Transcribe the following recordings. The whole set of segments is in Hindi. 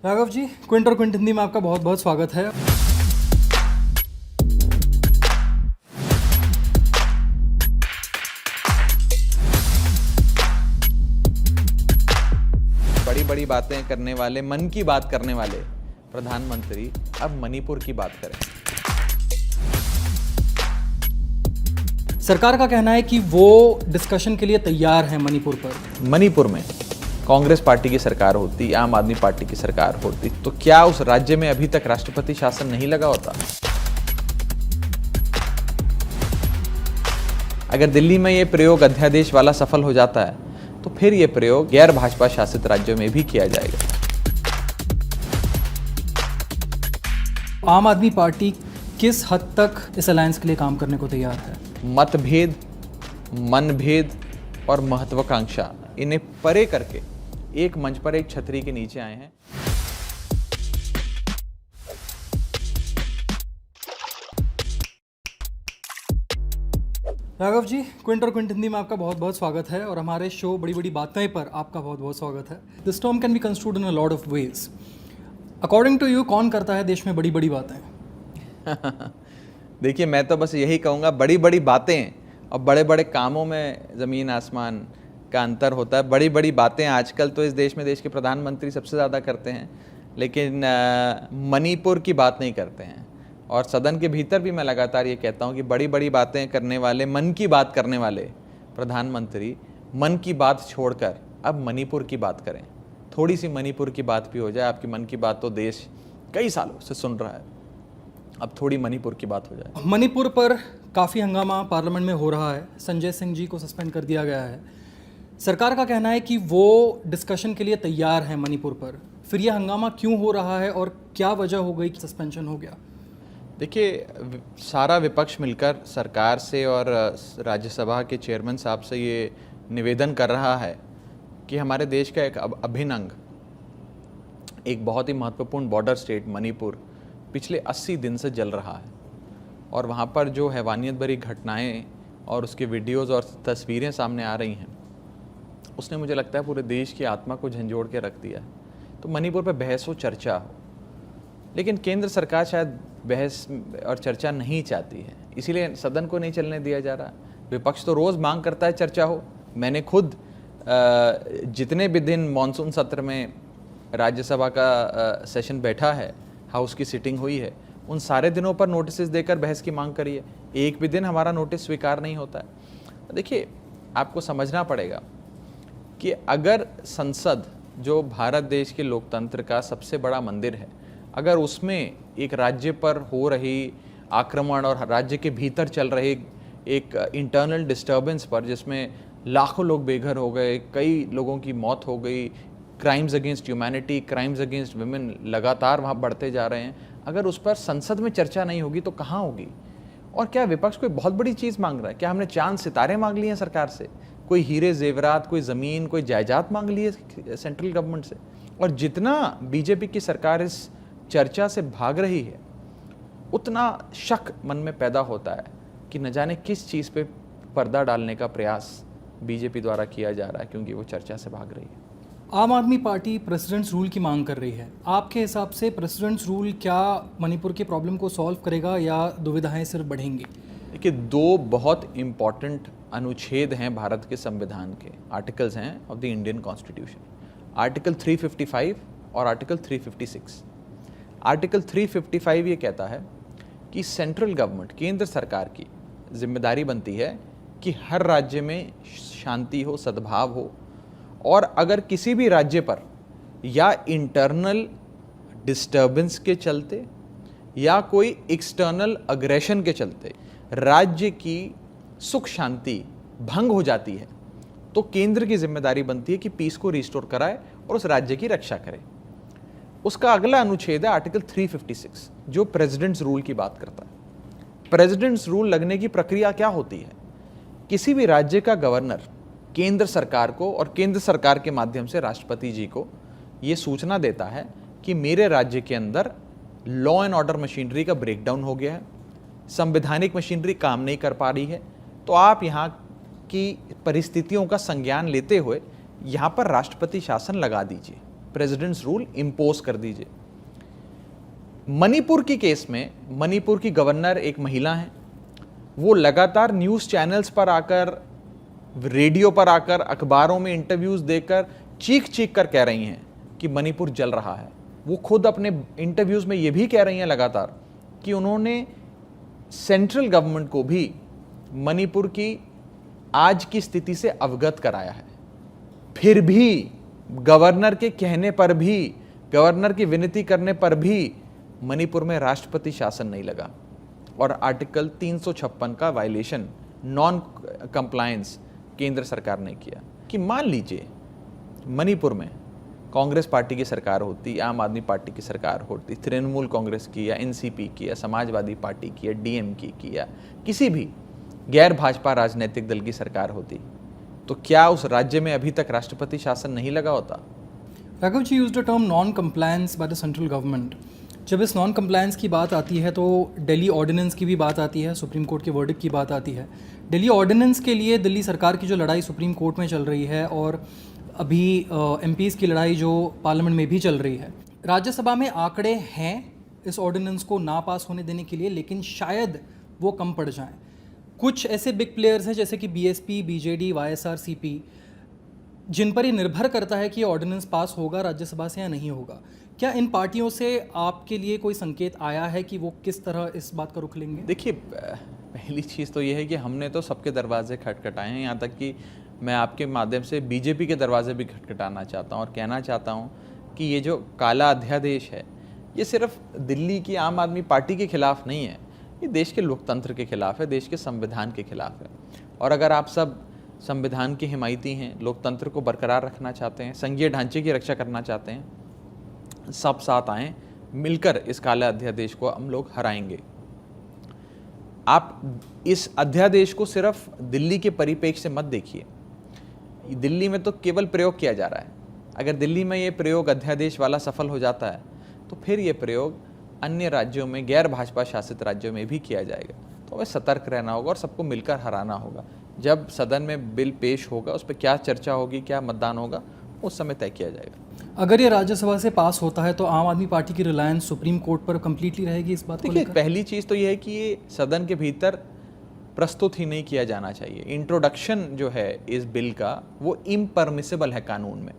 राघव जी, क्विंट और क्विंट हिंदी में आपका बहुत बहुत स्वागत है। बड़ी बड़ी बातें करने वाले, मन की बात करने वाले प्रधानमंत्री अब मणिपुर की बात करें। सरकार का कहना है कि वो डिस्कशन के लिए तैयार है मणिपुर पर। मणिपुर में कांग्रेस पार्टी की सरकार होती, आम आदमी पार्टी की सरकार होती, तो क्या उस राज्य में अभी तक राष्ट्रपति शासन नहीं लगा होता? अगर दिल्ली में ये प्रयोग अध्यादेश वाला सफल हो जाता है तो फिर ये प्रयोग गैर भाजपा शासित राज्यों में भी किया जाएगा। आम आदमी पार्टी किस हद तक इस अलायंस के लिए काम करने को तैयार है? मतभेद, मनभेद और महत्वाकांक्षा, इन्हें परे करके एक मंच पर, एक छतरी के नीचे आए हैं। राघव जी, क्विंट और क्विंट हिंदी में आपका बहुत बहुत स्वागत है और हमारे शो बड़ी बड़ी बातें पर आपका बहुत बहुत स्वागत है। This term can be construed in a lot of ways. According to you, कौन करता है देश में बड़ी बड़ी बातें? देखिए, मैं तो बस यही कहूँगा, बड़ी बड़ी बातें और बड़े बड़े कामों में ज़मीन आसमान का अंतर होता है। बड़ी बड़ी बातें आजकल तो इस देश में देश के प्रधानमंत्री सबसे ज़्यादा करते हैं, लेकिन मणिपुर की बात नहीं करते हैं। और सदन के भीतर भी मैं लगातार ये कहता हूँ कि बड़ी बड़ी बातें करने वाले, मन की बात करने वाले प्रधानमंत्री मन की बात छोड़कर अब मणिपुर की बात करें। थोड़ी सी मणिपुर की बात भी हो जाए। आपकी मन की बात तो देश कई सालों से सुन रहा है, अब थोड़ी मणिपुर की बात हो जाए। मणिपुर पर काफ़ी हंगामा पार्लियामेंट में हो रहा है। संजय सिंह जी को सस्पेंड कर दिया गया है। सरकार का कहना है कि वो डिस्कशन के लिए तैयार है मणिपुर पर। फिर यह हंगामा क्यों हो रहा है और क्या वजह हो गई कि सस्पेंशन हो गया? देखिए, सारा विपक्ष मिलकर सरकार से और राज्यसभा के चेयरमैन साहब से ये निवेदन कर रहा है कि हमारे देश का एक अभिन्न अंग, एक बहुत ही महत्वपूर्ण बॉर्डर स्टेट मणिपुर पिछले 80 दिन से जल रहा है। और वहाँ पर जो हैवानियत भरी घटनाएं और उसके वीडियोज़ और तस्वीरें सामने आ रही हैं, उसने मुझे लगता है पूरे देश की आत्मा को झंझोड़ के रख दिया है। तो मणिपुर पर बहस हो, चर्चा हो, लेकिन केंद्र सरकार शायद बहस और चर्चा नहीं चाहती है, इसीलिए सदन को नहीं चलने दिया जा रहा। विपक्ष तो रोज़ मांग करता है चर्चा हो। मैंने खुद जितने भी दिन मानसून सत्र में राज्यसभा का सेशन बैठा है, हाउस की सिटिंग हुई है, उन सारे दिनों पर नोटिस देकर बहस की मांग करी है। एक भी दिन हमारा नोटिस स्वीकार नहीं होता है। देखिए, आपको समझना पड़ेगा कि अगर संसद, जो भारत देश के लोकतंत्र का सबसे बड़ा मंदिर है, अगर उसमें एक राज्य पर हो रही आक्रमण और राज्य के भीतर चल रहे एक इंटरनल डिस्टर्बेंस पर, जिसमें लाखों लोग बेघर हो गए, कई लोगों की मौत हो गई, crimes against humanity, crimes against women लगातार वहाँ बढ़ते जा रहे हैं, अगर उस पर संसद में चर्चा नहीं होगी तो कहाँ होगी? और क्या विपक्ष कोई बहुत बड़ी चीज़ मांग रहा है? क्या हमने चांद सितारे मांग लिए हैं सरकार से? कोई हीरे जेवरात, कोई ज़मीन, कोई जायदाद मांग ली है सेंट्रल गवर्नमेंट से? और जितना बीजेपी की सरकार इस चर्चा से भाग रही है, उतना शक मन में पैदा होता है कि न जाने किस चीज़ पे पर्दा डालने का प्रयास बीजेपी द्वारा किया जा रहा है, क्योंकि वो चर्चा से भाग रही है। आम आदमी पार्टी प्रेसिडेंट्स रूल की मांग कर रही है। आपके हिसाब से प्रेसिडेंट्स रूल क्या मणिपुर की प्रॉब्लम को सॉल्व करेगा या दुविधाएं सिर्फ बढ़ेंगी? देखिए, दो बहुत इम्पॉर्टेंट अनुच्छेद हैं भारत के संविधान के, आर्टिकल्स हैं of the Indian constitution, article 355 और आर्टिकल 356। आर्टिकल 355 ये कहता है कि सेंट्रल गवर्नमेंट, केंद्र सरकार की जिम्मेदारी बनती है कि हर राज्य में शांति हो, सद्भाव हो, और अगर किसी भी राज्य पर या इंटरनल डिस्टर्बेंस के चलते या कोई एक्सटर्नल अग्रेशन के चलते राज्य की सुख शांति भंग हो जाती है, तो केंद्र की जिम्मेदारी बनती है कि पीस को रिस्टोर कराए और उस राज्य की रक्षा करे। उसका अगला अनुच्छेद है आर्टिकल 356, जो प्रेसिडेंट्स रूल की बात करता है। प्रेसिडेंट्स रूल लगने की प्रक्रिया क्या होती है? किसी भी राज्य का गवर्नर केंद्र सरकार को और केंद्र सरकार के माध्यम से राष्ट्रपति जी को ये सूचना देता है कि मेरे राज्य के अंदर लॉ एंड ऑर्डर मशीनरी का ब्रेकडाउन हो गया है, संवैधानिक मशीनरी काम नहीं कर पा रही है, तो आप यहाँ की परिस्थितियों का संज्ञान लेते हुए यहाँ पर राष्ट्रपति शासन लगा दीजिए। प्रेसिडेंट्स रूल इम्पोज कर दीजिए। मणिपुर की केस में मणिपुर की गवर्नर एक महिला है, वो लगातार न्यूज़ चैनल्स पर आकर, रेडियो पर आकर, अखबारों में इंटरव्यूज़ देकर चीख चीख कर कह रही हैं कि मणिपुर जल रहा है। वो खुद अपने इंटरव्यूज़ में ये भी कह रही हैं लगातार कि उन्होंने सेंट्रल गवर्नमेंट को भी मणिपुर की आज की स्थिति से अवगत कराया है। फिर भी गवर्नर के कहने पर भी, गवर्नर की विनती करने पर भी मणिपुर में राष्ट्रपति शासन नहीं लगा और आर्टिकल 356 का वायलेशन, नॉन कंप्लायंस केंद्र सरकार ने किया। कि मान लीजिए मणिपुर में कांग्रेस पार्टी की सरकार होती, आम आदमी पार्टी की सरकार होती, तृणमूल कांग्रेस की या एनसीपी की या समाजवादी पार्टी की या डीएमके की या किसी भी गैर भाजपा राजनीतिक दल की सरकार होती, तो क्या उस राज्य में अभी तक राष्ट्रपति शासन नहीं लगा होता? Raghav ji used the term non compliance by the central government. जब इस नॉन कंप्लायंस की बात आती है तो दिल्ली ऑर्डिनेंस की भी बात आती है, सुप्रीम कोर्ट के वर्डिक्ट की बात आती है। दिल्ली ऑर्डिनेंस के लिए दिल्ली सरकार की जो लड़ाई सुप्रीम कोर्ट में चल रही है और अभी एमपीज़ की लड़ाई जो पार्लियामेंट में भी चल रही है, राज्यसभा में आंकड़े हैं इस ऑर्डिनेंस को ना पास होने देने के लिए, लेकिन शायद वो कम पड़ जाएं। कुछ ऐसे बिग प्लेयर्स हैं जैसे कि बीएसपी, बीजेडी, वाईएसआरसीपी, जिन पर ये निर्भर करता है कि ये ऑर्डिनेंस पास होगा राज्यसभा से या नहीं होगा। क्या इन पार्टियों से आपके लिए कोई संकेत आया है कि वो किस तरह इस बात का रुख लेंगे? देखिए, पहली चीज़ तो ये है कि हमने तो सबके दरवाजे खटखटाए हैं, यहाँ तक कि मैं आपके माध्यम से बीजेपी के दरवाजे भी खटखटाना चाहता हूँ और कहना चाहता हूँ कि ये जो काला अध्यादेश है, ये सिर्फ दिल्ली की आम आदमी पार्टी के खिलाफ नहीं है, ये देश के लोकतंत्र के खिलाफ है, देश के संविधान के खिलाफ है। और अगर आप सब संविधान के हिमायती हैं, लोकतंत्र को बरकरार रखना चाहते हैं, संघीय ढांचे की रक्षा करना चाहते हैं, सब साथ आएँ, मिलकर इस काला अध्यादेश को हम लोग हराएंगे। आप इस अध्यादेश को सिर्फ दिल्ली के परिप्रेक्ष्य से मत देखिए। दिल्ली में तो केवल प्रयोग किया जा रहा है। अगर दिल्ली में ये प्रयोग अध्यादेश वाला सफल हो जाता है तो फिर ये प्रयोग अन्य राज्यों में, गैर भाजपा शासित राज्यों में भी किया जाएगा। तो हमें सतर्क रहना होगा और सबको मिलकर हराना होगा। जब सदन में बिल पेश होगा, उस पर क्या चर्चा होगी, क्या मतदान होगा, उस समय तय किया जाएगा। अगर ये राज्यसभा से पास होता है तो आम आदमी पार्टी की रिलायंस सुप्रीम कोर्ट पर कंप्लीटली रहेगी इस बात को देखिए, लेकर? पहली चीज़ तो ये है कि ये सदन के भीतर प्रस्तुत ही नहीं किया जाना चाहिए। इंट्रोडक्शन जो है इस बिल का वो इम्परमिसिबल है कानून में,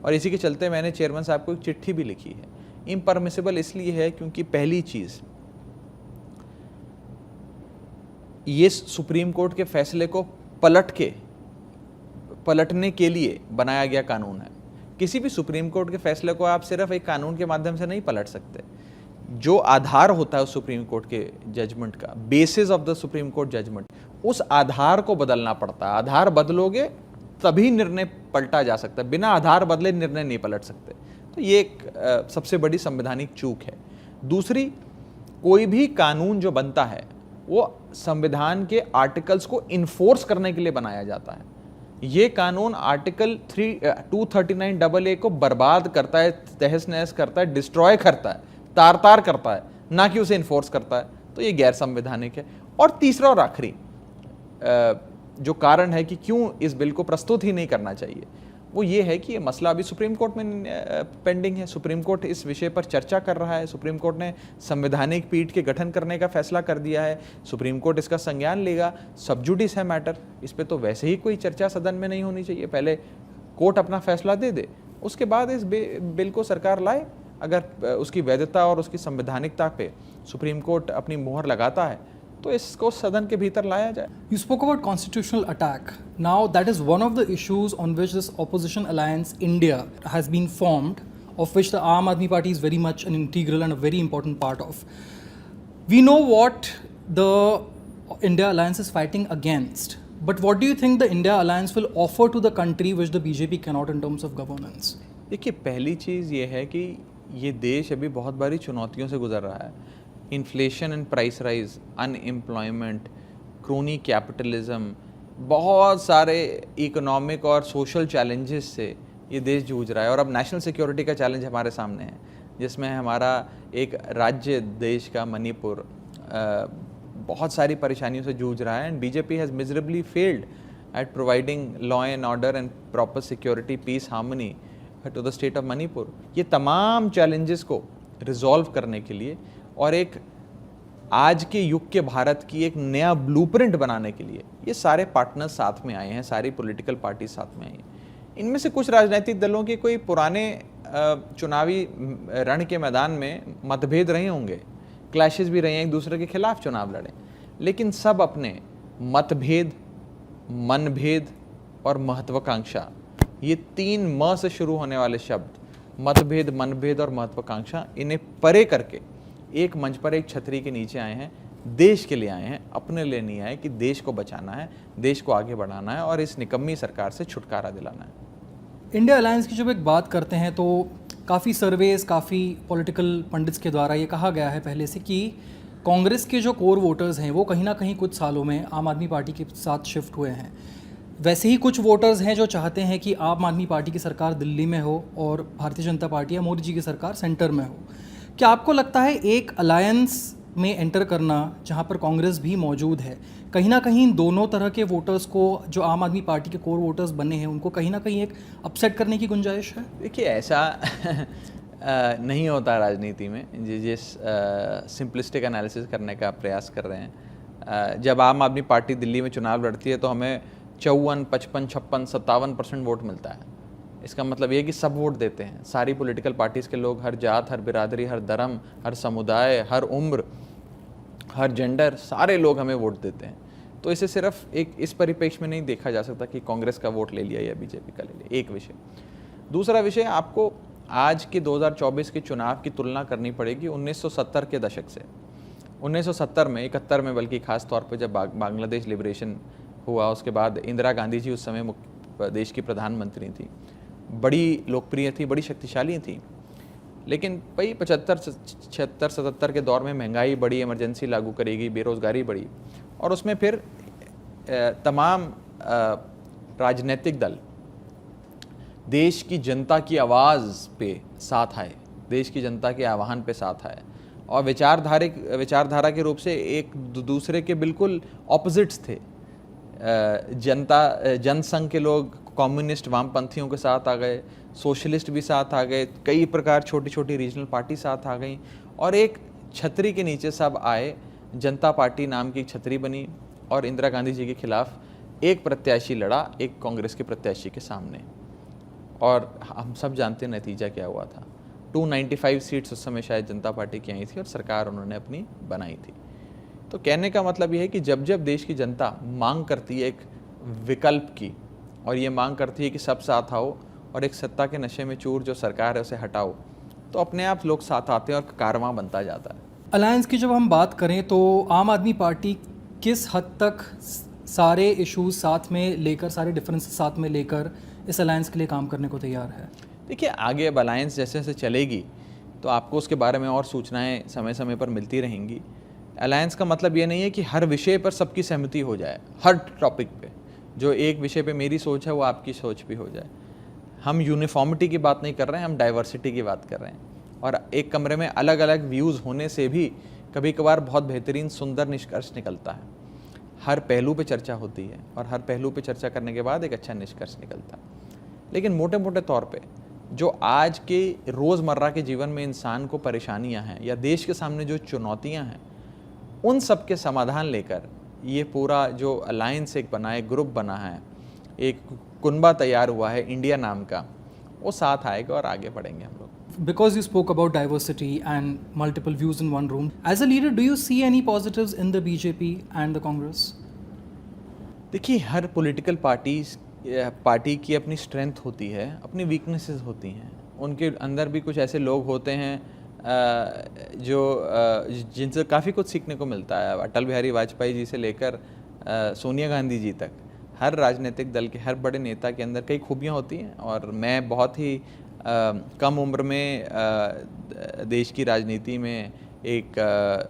और इसी के चलते मैंने चेयरमैन साहब को एक चिट्ठी भी लिखी है। इम्परमिसिबल इसलिए है क्योंकि पहली चीज़, ये सुप्रीम कोर्ट के फैसले को पलटने के लिए बनाया गया कानून है। किसी भी सुप्रीम कोर्ट के फैसले को आप सिर्फ एक कानून के माध्यम से नहीं पलट सकते। जो आधार होता है उस सुप्रीम कोर्ट के जजमेंट का, basis of the supreme court judgment, उस आधार को बदलना पड़ता है। आधार बदलोगे तभी निर्णय पलटा जा सकता है, बिना आधार बदले निर्णय नहीं पलट सकते। तो ये एक सबसे बड़ी संवैधानिक चूक है। दूसरी, कोई भी कानून जो बनता है वो संविधान के आर्टिकल्स को इन्फोर्स करने के लिए बनाया जाता है। ये कानून आर्टिकल 239AA को बर्बाद करता है, तहस नहस करता है, डिस्ट्रॉय करता है, तार तार करता है, ना कि उसे इन्फोर्स करता है। तो ये गैर संवैधानिक है। और तीसरा और आखिरी जो कारण है कि क्यों इस बिल को प्रस्तुत ही नहीं करना चाहिए, वो ये है कि ये मसला अभी सुप्रीम कोर्ट में पेंडिंग है। सुप्रीम कोर्ट इस विषय पर चर्चा कर रहा है। सुप्रीम कोर्ट ने संवैधानिक पीठ के गठन करने का फैसला कर दिया है। सुप्रीम कोर्ट इसका संज्ञान लेगा। सब जुडिस है मैटर, इस पे तो वैसे ही कोई चर्चा सदन में नहीं होनी चाहिए। पहले कोर्ट अपना फैसला दे दे, उसके बाद इस बिल को सरकार लाए। अगर उसकी वैधता और उसकी संवैधानिकता पे सुप्रीम कोर्ट अपनी मोहर लगाता है तो इसको सदन के भीतर लाया जाए। You spoke about constitutional attack. Now that is one of the issues on which this opposition alliance India has been formed, of which the Aam Aadmi Party is very much an integral and a very important part of. We know what the India alliance is fighting against, but what do you think the India alliance will offer to the country which the BJP cannot in terms of governance? देखिए, पहली चीज़ ये है कि ये देश अभी बहुत बड़ी चुनौतियों से गुजर रहा है। Inflation and price rise, unemployment, crony capitalism, बहुत सारे इकोनॉमिक और सोशल चैलेंजेस से ये देश जूझ रहा है। और अब नेशनल सिक्योरिटी का चैलेंज हमारे सामने है, जिसमें हमारा एक राज्य देश का मणिपुर बहुत सारी परेशानियों से जूझ रहा है। And BJP has miserably failed at providing law and order and proper security, peace, harmony to the state of Manipur. ये तमाम चैलेंजेस को रिजॉल्व करने के लिए और एक आज के युग के भारत की एक नया ब्लूप्रिंट बनाने के लिए ये सारे पार्टनर्स साथ में आए हैं, सारी पॉलिटिकल पार्टी साथ में आई हैं। इनमें से कुछ राजनीतिक दलों के कोई पुराने चुनावी रण के मैदान में मतभेद रहे होंगे, क्लैशेस भी रहे हैं, एक दूसरे के खिलाफ चुनाव लड़े, लेकिन सब अपने मतभेद, मनभेद और महत्वाकांक्षा, ये 3 म से शुरू होने वाले शब्द मतभेद, मनभेद और महत्वाकांक्षा, इन्हें परे करके एक मंच पर एक छतरी के नीचे आए हैं, देश के लिए आए हैं, अपने लिए नहीं आए कि देश को बचाना है, देश को आगे बढ़ाना है और इस निकम्मी सरकार से छुटकारा दिलाना है। इंडिया अलायंस की जब एक बात करते हैं तो काफ़ी सर्वेज, काफ़ी पॉलिटिकल पंडित्स के द्वारा ये कहा गया है पहले से कि कांग्रेस के जो कोर वोटर्स हैं वो कहीं ना कहीं कुछ सालों में आम आदमी पार्टी के साथ शिफ्ट हुए हैं। वैसे ही कुछ वोटर्स हैं जो चाहते हैं कि आम आदमी पार्टी की सरकार दिल्ली में हो और भारतीय जनता पार्टी या मोदी जी की सरकार सेंटर में हो। क्या आपको लगता है एक अलायंस में एंटर करना जहां पर कांग्रेस भी मौजूद है, कहीं ना कहीं दोनों तरह के वोटर्स को, जो आम आदमी पार्टी के कोर वोटर्स बने हैं, उनको कहीं ना कहीं एक अपसेट करने की गुंजाइश है? देखिए, ऐसा नहीं होता राजनीति में, जिस सिंपलिस्टिक एनालिसिस करने का प्रयास कर रहे हैं। जब आम आदमी पार्टी दिल्ली में चुनाव लड़ती है तो हमें 54, 55, 56, 57% वोट मिलता है। इसका मतलब ये कि सब वोट देते हैं, सारी पॉलिटिकल पार्टीज़ के लोग, हर जात, हर बिरादरी, हर धर्म, हर समुदाय, हर उम्र, हर जेंडर, सारे लोग हमें वोट देते हैं। तो इसे सिर्फ एक इस परिप्रेक्ष्य में नहीं देखा जा सकता कि कांग्रेस का वोट ले लिया या बीजेपी का ले लिया, एक विषय। दूसरा विषय, आपको आज के 2024 के चुनाव की तुलना करनी पड़ेगी 1970 के दशक से। 1970 में, 71 में बल्कि खास तौर पे जब बांग्लादेश लिबरेशन हुआ, उसके बाद इंदिरा गांधी जी उस समय देश की प्रधानमंत्री थी, बड़ी लोकप्रिय थी, बड़ी शक्तिशाली थी। लेकिन भाई 75, 76, 77 के दौर में महंगाई बढ़ी, इमरजेंसी लागू करेगी, बेरोज़गारी बढ़ी, और उसमें फिर तमाम राजनीतिक दल देश की जनता की आवाज़ पे साथ आए, देश की जनता के आह्वान पे साथ आए, और विचारधारा के रूप से एक दूसरे के बिल्कुल ऑपोजिट्स थे। जनसंघ के लोग कम्युनिस्ट वामपंथियों के साथ आ गए, सोशलिस्ट भी साथ आ गए, कई प्रकार छोटी छोटी रीजनल पार्टी साथ आ गई, और एक छतरी के नीचे सब आए। जनता पार्टी नाम की एक छतरी बनी और इंदिरा गांधी जी के खिलाफ एक प्रत्याशी लड़ा, एक कांग्रेस के प्रत्याशी के सामने, और हम सब जानते हैं नतीजा क्या हुआ था। 295 सीट्स उस समय शायद जनता पार्टी की आई थी और सरकार उन्होंने अपनी बनाई थी। तो कहने का मतलब यह है कि जब जब देश की जनता मांग करती है एक विकल्प की, और ये मांग करती है कि सब साथ आओ और एक सत्ता के नशे में चूर जो सरकार है उसे हटाओ, तो अपने आप लोग साथ आते हैं और कारवां बनता जाता है। अलायंस की जब हम बात करें तो आम आदमी पार्टी किस हद तक सारे इश्यूज साथ में लेकर, सारे डिफरेंसेस साथ में लेकर इस अलायंस के लिए काम करने को तैयार है? देखिए, आगे अब अलायंस जैसे जैसे चलेगी तो आपको उसके बारे में और सूचनाएं समय समय पर मिलती रहेंगी। अलायंस का मतलब ये नहीं है कि हर विषय पर सबकी सहमति हो जाए, हर टॉपिक पे। जो एक विषय पे मेरी सोच है वो आपकी सोच भी हो जाए। हम यूनिफॉर्मिटी की बात नहीं कर रहे हैं, हम डाइवर्सिटी की बात कर रहे हैं। और एक कमरे में अलग अलग व्यूज़ होने से भी कभी कभार बहुत बेहतरीन सुंदर निष्कर्ष निकलता है। हर पहलू पे चर्चा होती है और हर पहलू पे चर्चा करने के बाद एक अच्छा निष्कर्ष निकलता है। लेकिन मोटे मोटे तौर पे जो आज के रोज़मर्रा के जीवन में इंसान को परेशानियां हैं या देश के सामने जो चुनौतियां हैं, उन सब के समाधान लेकर ये पूरा जो अलायंस एक बना है, ग्रुप बना है, एक कुनबा तैयार हुआ है इंडिया नाम का, वो साथ आएगा और आगे बढ़ेंगे हम लोग। Because you spoke about diversity and multiple views in one room, as a leader, do you see any positives in the BJP and the Congress? देखिए, हर पॉलिटिकल पार्टी की अपनी स्ट्रेंथ होती है, अपनी वीकनेसेस होती हैं। उनके अंदर भी कुछ ऐसे लोग होते हैं जो जिनसे काफ़ी कुछ सीखने को मिलता है। अटल बिहारी वाजपेयी जी से लेकर सोनिया गांधी जी तक, हर राजनीतिक दल के हर बड़े नेता के अंदर कई खूबियाँ होती हैं। और मैं बहुत ही कम उम्र में देश की राजनीति में एक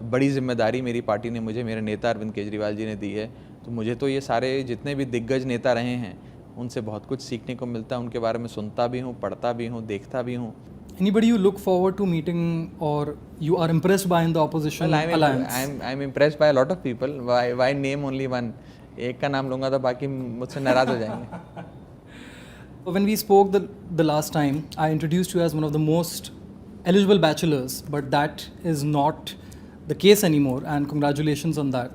बड़ी जिम्मेदारी मेरी पार्टी ने मुझे, मेरे नेता अरविंद केजरीवाल जी ने दी है। तो मुझे तो ये सारे जितने भी दिग्गज नेता रहे हैं उनसे बहुत कुछ सीखने को मिलता है। उनके बारे में सुनता भी हूँ, पढ़ता भी हूँ, देखता भी हूँ। Anybody you look forward to meeting or you are impressed by in the opposition alliance? I'm impressed by a lot of people. Why name only one? एक का नाम लूँगा तो बाकी मुझसे नाराज़ हो जाएंगे। When we spoke the last time, I introduced you as one of the most eligible bachelors, but that is not the case anymore, and congratulations on that.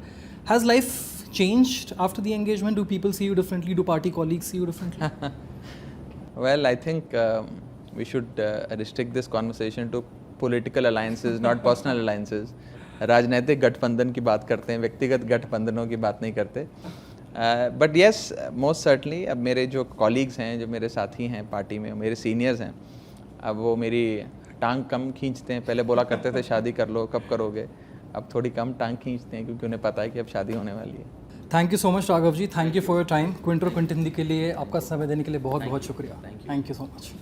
Has life changed after the engagement? Do people see you differently? Do party colleagues see you differently? Well, I think we should restrict this conversation to political alliances, not personal alliances. राजनीतिक गठबंधन की बात करते हैं, व्यक्तिगत गठबंधनों की बात नहीं करते. बट येस, मोस्ट सर्टनली अब मेरे जो कॉलीग्स हैं, जो मेरे साथी हैं पार्टी में, मेरे सीनियर्स हैं, अब वो मेरी टांग कम खींचते हैं. पहले बोला करते थे शादी कर लो, कब करोगे. अब थोड़ी कम टांग खींचते हैं क्योंकि उन्हें पता है कि अब शादी होने वाली है. Thank you so much Raghav ji, thank you for your time. क्विंटर क्विंट हिंदी के लिए आपका समय देने के लिए बहुत बहुत शुक्रिया. Thank you so much.